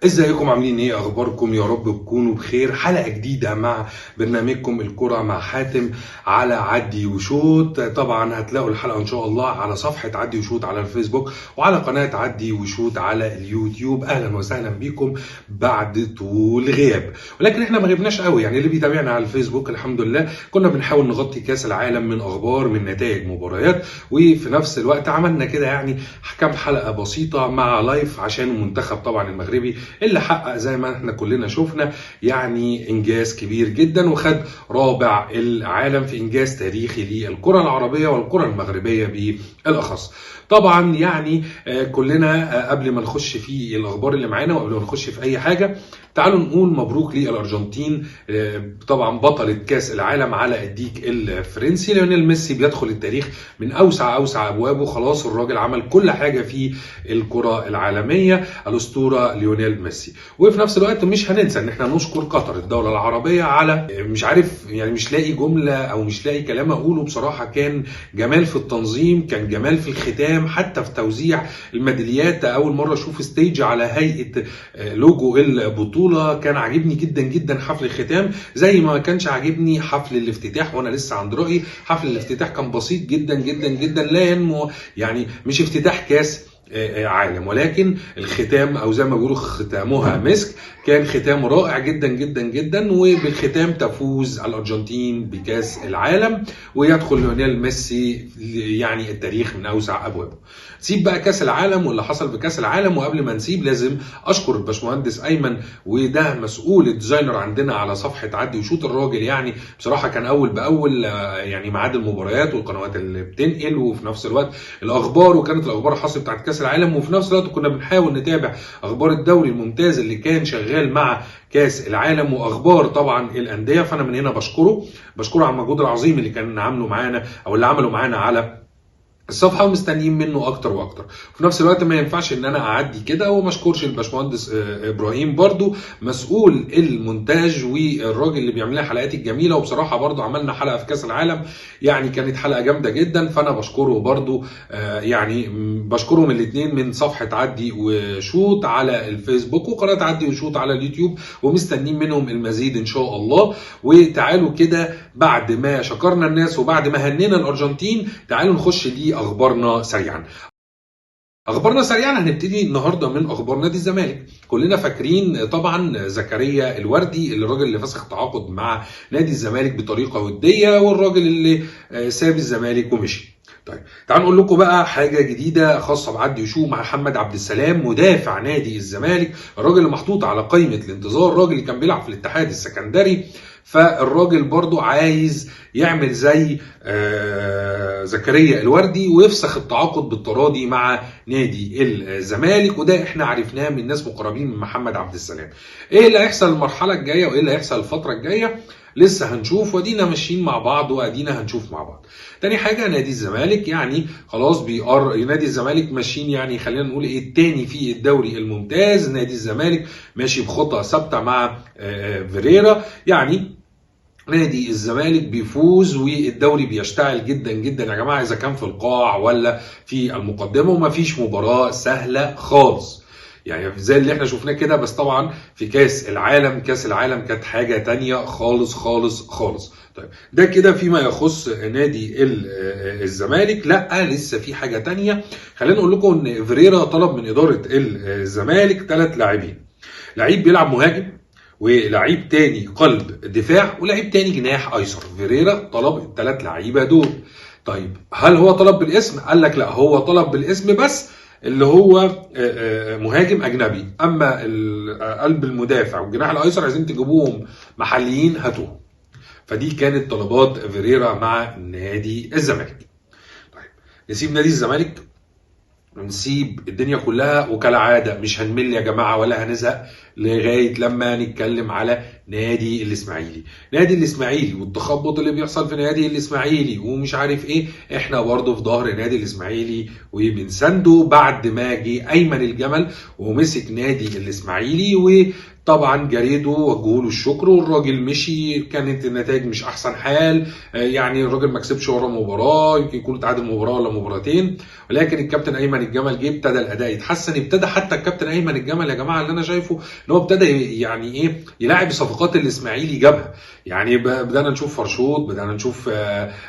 ازيكم عاملين ايه؟ اخباركم؟ يا رب تكونوا بخير. حلقة جديدة مع برنامجكم الكرة مع حاتم على عدي وشوت. طبعا هتلاقوا الحلقة ان شاء الله على صفحة عدي وشوت على الفيسبوك وعلى قناة عدي وشوت على اليوتيوب. اهلا وسهلا بيكم بعد طول غياب، ولكن احنا ما غبناش قوي. يعني اللي بيتابعنا على الفيسبوك الحمد لله كنا بنحاول نغطي كاس العالم من اخبار من نتائج مباريات، وفي نفس الوقت عملنا كده يعني كام حلقة بسيطة مع لايف عشان المنتخب طبعا المغربي اللي حقق زي ما احنا كلنا شفنا يعني انجاز كبير جدا، وخد رابع العالم في انجاز تاريخي للكرة العربية والكرة المغربية بالاخص. طبعا يعني كلنا قبل ما نخش في الاخبار اللي معانا وقبل ما نخش في اي حاجة، تعالوا نقول مبروك للارجنتين. طبعا بطلة كاس العالم على الديك الفرنسي. ليونيل ميسي بيدخل التاريخ من اوسع ابوابه. خلاص الراجل عمل كل حاجة في الكرة العالمية، الاسطورة ليونيل ميسي. وفي نفس الوقت مش هننسى ان احنا نشكر قطر الدولة العربية على مش عارف يعني مش لاقي جملة او مش لاقي كلام اقوله. بصراحة كان جمال في التنظيم، كان جمال في الختام، حتى في توزيع الميداليات. اول مرة اشوف ستيج على هيئة لوجو البطولة. كان عاجبني جدا جدا حفل الختام، زي ما كانش عاجبني حفل الافتتاح. وانا لسه عند رأيي حفل الافتتاح كان بسيط جدا جدا جدا، لا ينمو يعني مش افتتاح كاس عالم، ولكن الختام او زي ما بيقولوا ختامها مسك. كان ختام رائع جدا جدا جدا، وبالختام تفوز الارجنتين بكاس العالم ويدخل ليونيل ميسي يعني التاريخ من اوسع ابوابه. سيب بقى كاس العالم واللي حصل في كاس العالم، وقبل ما نسيب لازم اشكر الباشمهندس ايمن، وده مسؤول الديزاينر عندنا على صفحه عدي وشوت. الراجل يعني بصراحه كان اول باول يعني ميعاد المباريات والقنوات اللي بتنقل، وفي نفس الوقت الاخبار، وكانت الاخبار الحصريه بتاعت كاس العالم، وفي نفس الوقت كنا بنحاول نتابع اخبار الدوري الممتاز اللي كان شغال مع كاس العالم، واخبار طبعا الانديه. فانا من هنا بشكره على المجهود العظيم اللي كان عامله معانا او اللي عمله معانا على الصفحه، ومستنيين منه اكتر واكتر. وفي نفس الوقت ما ينفعش ان انا اعدي كده وما اشكرش الباشمهندس ابراهيم برضو مسؤول المونتاج والراجل اللي بيعمل لنا حلقات الجميله. وبصراحه برضو عملنا حلقه في كاس العالم يعني كانت حلقه جامده جدا، فانا بشكره برضو. يعني بشكرهم الاثنين من صفحه عدي وشوت على الفيسبوك وقناه عدي وشوت على اليوتيوب، ومستنيين منهم المزيد ان شاء الله. وتعالوا كده بعد ما شكرنا الناس وبعد ما هنينا الارجنتين، تعالوا نخش ليه اخبارنا سريعا. هنبتدي النهارده من اخبار نادي الزمالك. كلنا فاكرين طبعا زكريا الوردي، الراجل اللي فسخ تعاقد مع نادي الزمالك بطريقه وديه، والراجل اللي ساب الزمالك ومشي. طيب تعالوا نقول لكم بقى حاجه جديده خاصه بعدي وشو مع محمد عبد السلام مدافع نادي الزمالك. الراجل اللي محطوط على قائمه الانتظار، الراجل اللي كان بيلعب في الاتحاد السكندري. فالراجل برضو عايز يعمل زي زكريا الوردي ويفسخ التعاقد بالتراضي مع نادي الزمالك، وده احنا عرفناه من ناس مقربين من محمد عبد السلام. ايه اللي هيحصل المرحله الجايه وايه اللي هيحصل الفتره الجايه لسه هنشوف، ودينا ماشيين مع بعض وادينا هنشوف مع بعض. تاني حاجه نادي الزمالك يعني خلاص نادي الزمالك ماشيين يعني خلينا نقول ايه التاني في الدوري الممتاز. نادي الزمالك ماشي بخطى ثابته مع فيريرا. يعني نادي الزمالك بيفوز والدوري بيشتعل جدا جدا يا جماعه، اذا كان في القاع ولا في المقدمه، ومفيش مباراه سهله خالص يعني زي اللي احنا شفناه كده. بس طبعا في كاس العالم كانت حاجه تانية خالص خالص خالص. طيب ده كده فيما يخص نادي الزمالك. لا لسه في حاجه تانية. خلينا نقول لكم ان فيريرا طلب من اداره الزمالك 3 لاعبين. لعيب بيلعب مهاجم، ولعيب تاني قلب دفاع، ولعيب تاني جناح ايسر. فيريرا طلب ال3 لعيبه دول. طيب هل هو طلب بالاسم؟ قال لك لا، هو طلب بالاسم بس اللي هو مهاجم اجنبي، اما قلب المدافع والجناح الايسر عايزين تجيبوهم محليين هاتوهم. فدي كانت طلبات فيريرا مع نادي الزمالك. طيب نسيب نادي الزمالك ونسيب الدنيا كلها، وكالعاده مش هنمل يا جماعه ولا هنزهق لغايه لما نتكلم على نادي الاسماعيلي. نادي الاسماعيلي والتخبط اللي بيحصل في نادي الاسماعيلي ومش عارف ايه، احنا برضه في ظهر نادي الاسماعيلي وبنسنده بعد ما جه ايمن الجمل ومسك نادي الاسماعيلي، وطبعا جريده وجهوا له الشكر والراجل مشي. كانت النتائج مش احسن حال، يعني الراجل ما كسبش ورا مباراه، يمكن يكون تعادل مباراه ولا مباراتين، ولكن الكابتن ايمن الجمل جه ابتدى الاداء يتحسن. ابتدى حتى الكابتن ايمن الجمل يا جماعه اللي انا شايفه ان هو ابتدى يعني ايه يلاعب صفقات الاسماعيلي جابها. يعني بدانا نشوف فرشوط، بدانا نشوف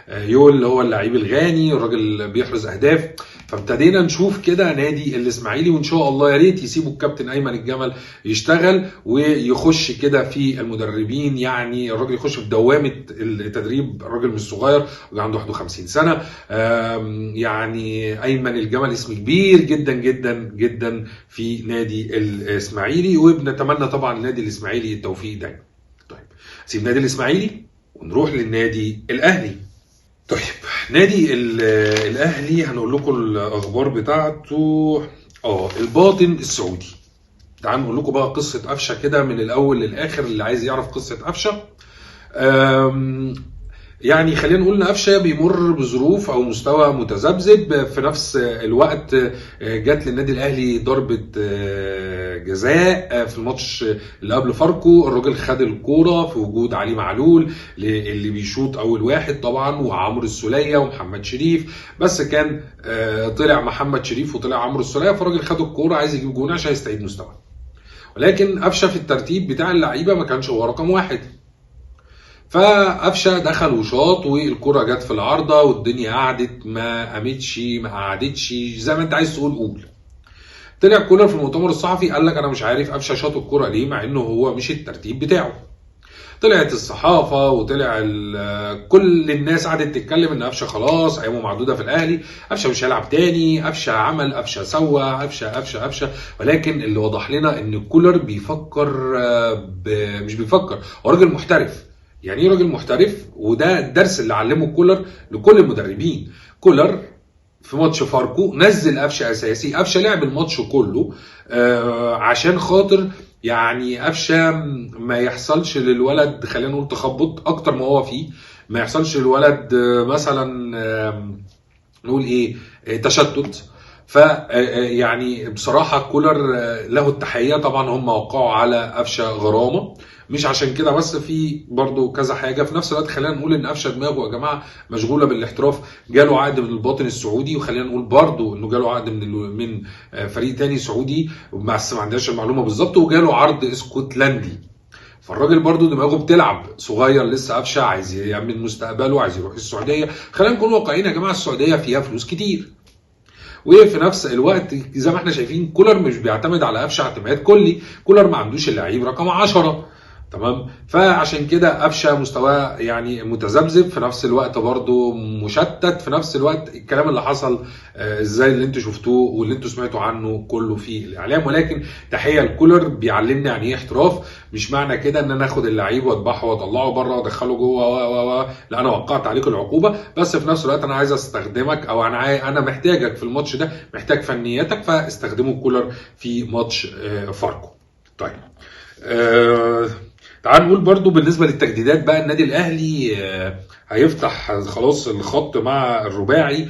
يول اللي هو اللعيب الغاني، الراجل بيحرز اهداف. فابتدينا نشوف كده نادي الاسماعيلي، وان شاء الله يا ريت يسيبوا الكابتن ايمن الجمل يشتغل ويخش كده في المدربين. يعني الراجل يخش في دوامه التدريب، الراجل مش صغير، عنده 51 سنه. يعني ايمن الجمل اسم كبير جدا جدا جدا في نادي الاسماعيلي، وبنتمنى طبعا النادي الاسماعيلي التوفيق دايما. طيب سيب نادي الاسماعيلي ونروح للنادي الاهلي. طيب نادي الاهلي هنقول لكم الاخبار بتاعته. الباطن السعودي. تعالوا نقول لكم بقى قصه قفشه كده من الاول للاخر، اللي عايز يعرف قصه قفشه. يعني خلينا نقول ان قفشه بيمر بظروف او مستوى متذبذب. في نفس الوقت جات للنادي الاهلي ضربه جزاء في الماتش اللي قبل فاركو، الراجل خد الكوره في وجود علي معلول اللي بيشوط اول واحد طبعا، وعمرو السوليه ومحمد شريف، بس كان طلع محمد شريف وطلع عمرو السوليه، فالراجل خد الكوره عايز يجيب جون عشان يستعيد مستواه. ولكن قفشه في الترتيب بتاع اللعيبه ما كانش هو رقم واحد، فقفشه دخل وشاط والكره جت في العارضه والدنيا قعدت ما قامتش ما قعدتش زي ما انت عايز تقول قول. طلع كولر في المؤتمر الصحفي قال لك انا مش عارف قفشه شاط الكره ليه مع انه هو مش الترتيب بتاعه. طلعت الصحافه وطلع كل الناس قعدت تتكلم ان قفشه خلاص ايامه معدوده في الاهلي، قفشه مش هيلعب تاني، قفشه عمل، قفشه سوى، قفشه. ولكن اللي وضح لنا ان كولر بيفكر مش بيفكر، هو راجل محترف. يعني ايه راجل محترف؟ وده الدرس اللي علمه كولر لكل المدربين. كولر في ماتش فاركو نزل قفشه اساسي، قفشه لعب الماتش كله عشان خاطر يعني قفشه ما يحصلش للولد، خلينا نقول تخبط اكتر ما هو فيه، ما يحصلش للولد مثلا نقول ايه تشتت. ف يعني بصراحه كولر له التحيه. طبعا هم وقعوا على قفشه غرامه، مش عشان كده بس، في برضو كذا حاجه في نفس الوقت. خلينا نقول ان قفشه دماغه يا جماعه مشغوله بالاحتراف، جاله عقد من الباطن السعودي، وخلينا نقول برضو انه جاله عقد من فريق تاني سعودي بس ما عندناش المعلومه بالظبط، وجاله عرض اسكتلندي. فالراجل برضو دماغه بتلعب، صغير لسه قفشه، عايز يامن مستقبله، عايز يروح السعوديه. خلينا نكون واقعيين يا جماعه، السعوديه فيها فلوس كتير، وفي نفس الوقت زي ما احنا شايفين كولر مش بيعتمد على قفشه اعتماد كلي، كولر ما عندوش اللعيب رقم 10. تمام، فعشان كده قفشه مستواه يعني متذبذب، في نفس الوقت برضه مشتت، في نفس الوقت الكلام اللي حصل ازاي اللي انتوا شفتوه واللي انتوا سمعتوا عنه كله في الاعلام. ولكن تحيه لكولر بيعلمنا يعني ايه احتراف. مش معنى كده ان انا اخد اللعيب واذبحه واطلعه بره وادخله جوه لا، انا وقعت عليك العقوبه، بس في نفس الوقت انا عايز استخدمك، او انا محتاجك في الماتش ده، محتاج فنياتك، فاستخدمه كولر في ماتش فاركو. طيب تعال نقول برضو بالنسبة للتجديدات بقى. النادي الأهلي هيفتح خلاص الخط مع الرباعي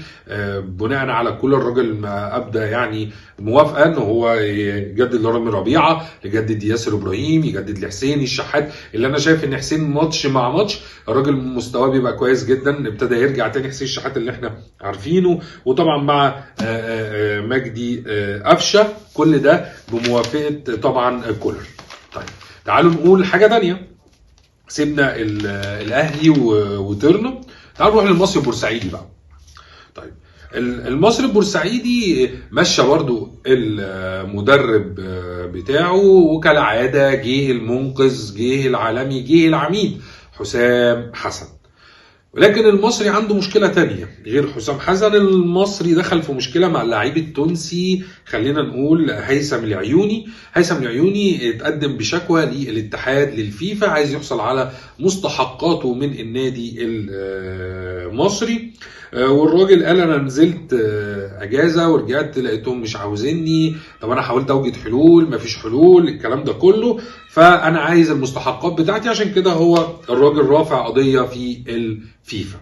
بناء على كل الراجل ما أبدأ يعني موافقة إن هو يجدد لرامي ربيعة، يجدد ياسر إبراهيم، يجدد لحسين الشحات، اللي أنا شايف إن حسين ماتش مع ماتش الراجل مستواه بيبقى كويس جدا، ابتدى يرجع تاني حسين الشحات اللي إحنا عارفينه. وطبعا مع مجدي قفشة، كل ده بموافقة طبعا كولر. طيب تعالوا نقول حاجة تانية. سيبنا الأهلي وطرنا، تعالوا نروح للمصري البورسعيدي بقى. طيب المصري البورسعيدي مشى برضو المدرب بتاعه، وكالعادة جه المنقذ، جه العالمي، جه العميد حسام حسن. ولكن المصري عنده مشكلة تانية غير حسام حسن. المصري دخل في مشكلة مع اللاعب التونسي، خلينا نقول هيثم العيوني. هيثم العيوني اتقدم بشكوى للاتحاد للفيفا، عايز يحصل على مستحقاته من النادي المصري. والراجل قال انا نزلت اجازه ورجعت لقيتهم مش عاوزيني. طب انا حاولت اوجد حلول، مفيش حلول، الكلام ده كله، فانا عايز المستحقات بتاعتي. عشان كده هو الراجل رافع قضيه في الفيفا.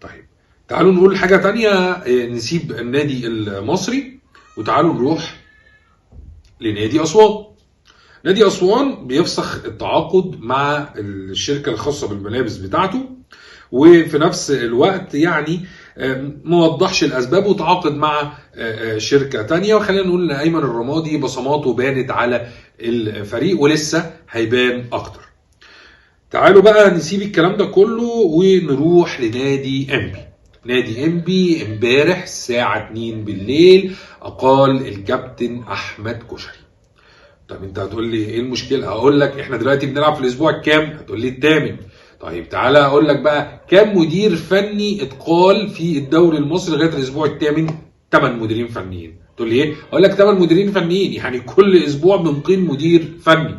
طيب تعالوا نقول حاجه تانية، نسيب النادي المصري وتعالوا نروح لنادي اسوان. نادي اسوان بيفسخ التعاقد مع الشركه الخاصه بالملابس بتاعته، وفي نفس الوقت يعني موضحش الاسباب وتعاقد مع شركه تانية. وخلينا نقول ان ايمن الرمادي بصماته بانت على الفريق ولسه هيبان اكتر. تعالوا بقى نسيب الكلام ده كله ونروح لنادي انبي. نادي انبي امبارح الساعه 2 بالليل اقال الكابتن احمد كشري. طب انت هتقول لي ايه المشكله؟ هقول لك احنا دلوقتي بنلعب في الاسبوع الكام؟ هتقول لي الثامن. طيب تعالى اقول لك بقى كام مدير فني اتقال في الدوري المصري لغايه الاسبوع الثامن؟ 8 مديرين فنيين. تقول لي ايه؟ اقول لك 8 مديرين فنيين، يعني كل اسبوع بنقيم مدير فني.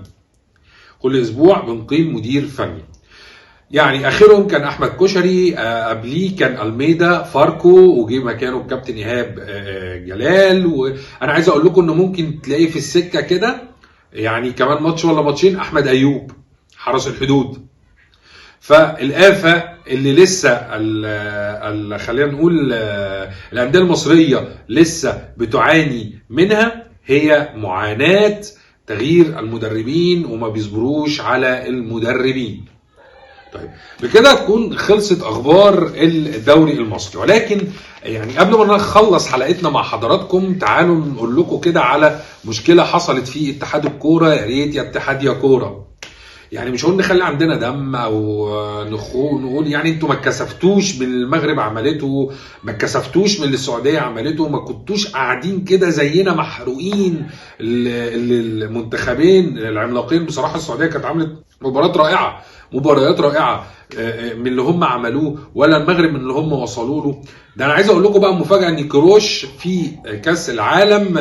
كل اسبوع بنقيم مدير فني. يعني اخرهم كان احمد كشري، قبليه كان الميدا فاركو، وجي مكانه الكابتن ايهاب جلال. وانا عايز اقول لكم انه ممكن تلاقي في السكه كده يعني كمان ماتش ولا ماتشين احمد ايوب حرس الحدود. فالآفة اللي لسه خلينا نقول الأندية المصرية لسه بتعاني منها هي معاناة تغيير المدربين، وما بيصبروش على المدربين. طيب بكده تكون خلصت اخبار الدوري المصري. ولكن يعني قبل ما نخلص حلقتنا مع حضراتكم تعالوا نقول لكم كده على مشكله حصلت في اتحاد الكوره. يا ريت يا اتحاد يا كوره، يعني مش هقول نخلي عندنا دم او نقول يعني انتوا ما اتكسفتوش من المغرب عملته، ما اتكسفتوش من اللي السعوديه عملته، ما كنتوش قاعدين كده زينا محروقين. المنتخبين العملاقين بصراحه السعوديه كانت عملت مباريات رائعه من اللي هم عملوه، ولا المغرب من اللي هم وصلوا له. ده انا عايز اقول لكم بقى مفاجاه ان كروش في كاس العالم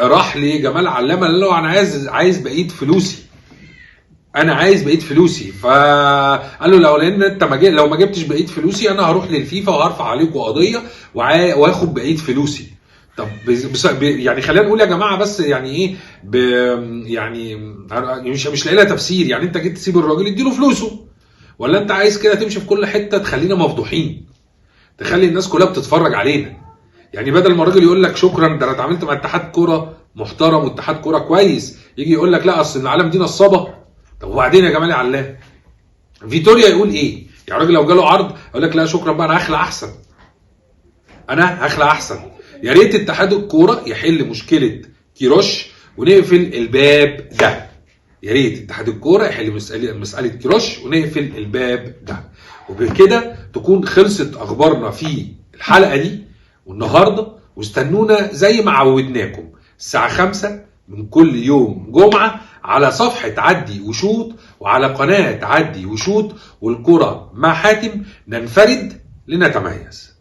راح لجمال علامه قال له انا عايز بقيه فلوسي، انا عايز بقيه فلوسي. فقال له لان انت لو ما جبتش بقيه فلوسي انا هروح للفيفا وهرفع عليكم قضيه واخد بقيه فلوسي. طب يعني خلينا نقول يا جماعه بس يعني ايه يعني مش لاقي لها تفسير. يعني انت جيت تسيب الراجل اديله فلوسه، ولا انت عايز كده تمشي في كل حته تخلينا مفضوحين، تخلي الناس كلها بتتفرج علينا؟ يعني بدل ما الراجل يقول لك شكرا ده انا اتعاملت مع اتحاد كوره محترم واتحاد كوره كويس، يجي يقول لك لا اصل العالم دي نصابه. طب وبعدين يا جمال يا علام؟ فيتوريا يقول ايه؟ يعني الراجل لو جاله عرض يقول لك لا شكرا بقى انا هخلع احسن، انا هخلع احسن. يا ريت اتحاد الكوره يحل مشكله كيروش ونقفل الباب ده. يا ريت اتحاد الكوره يحل مساله كيروش ونقفل الباب ده. وبكده تكون خلصت اخبارنا في الحلقه دي والنهارده. واستنونا زي ما عودناكم الساعه 5 من كل يوم جمعه على صفحه عدي وشوط وعلى قناه عدي وشوط والكره مع حاتم، ننفرد لنتميز.